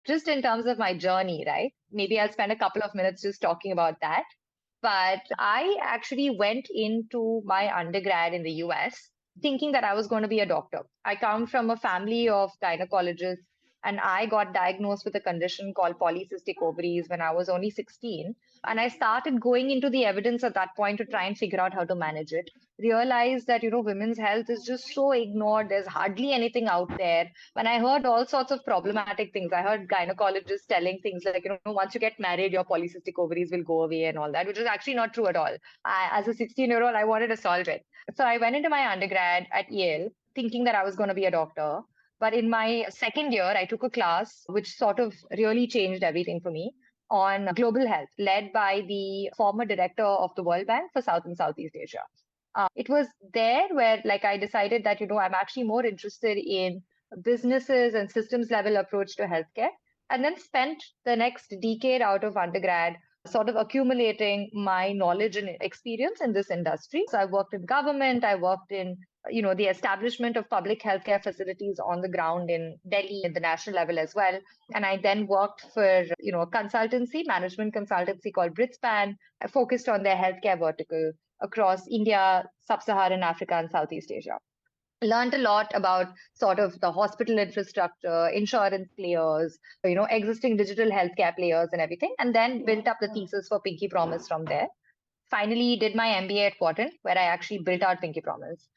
just in terms of my journey, right? Maybe I'll spend a couple of minutes just talking about that. But I actually went into my undergrad in the US thinking that I was going to be a doctor. I come from a family of gynecologists, and I got diagnosed with a condition called polycystic ovaries when I was only 16. And I started going into the evidence at that point to try and figure out how to manage it. Realized that, women's health is just so ignored. There's hardly anything out there. When I heard all sorts of problematic things, I heard gynecologists telling things like, once you get married, your polycystic ovaries will go away and all that, which is actually not true at all. As a 16-year-old, I wanted to solve it. So I went into my undergrad at Yale thinking that I was going to be a doctor. But in my second year, I took a class which sort of really changed everything for me on global health, led by the former director of the World Bank for South and Southeast Asia. It was there where I decided that, I'm actually more interested in businesses and systems level approach to healthcare, and then spent the next decade out of undergrad sort of accumulating my knowledge and experience in this industry. So I worked in government, I worked in the establishment of public healthcare facilities on the ground in Delhi at the national level as well. And I then worked for, a consultancy, management consultancy called Britspan. I focused on their healthcare vertical across India, Sub-Saharan Africa, and Southeast Asia. Learned a lot about sort of the hospital infrastructure, insurance players, existing digital healthcare players and everything, and then built up the thesis for Pinky Promise from there. Finally, did my MBA at Wharton, where I actually built out Pinky Promise.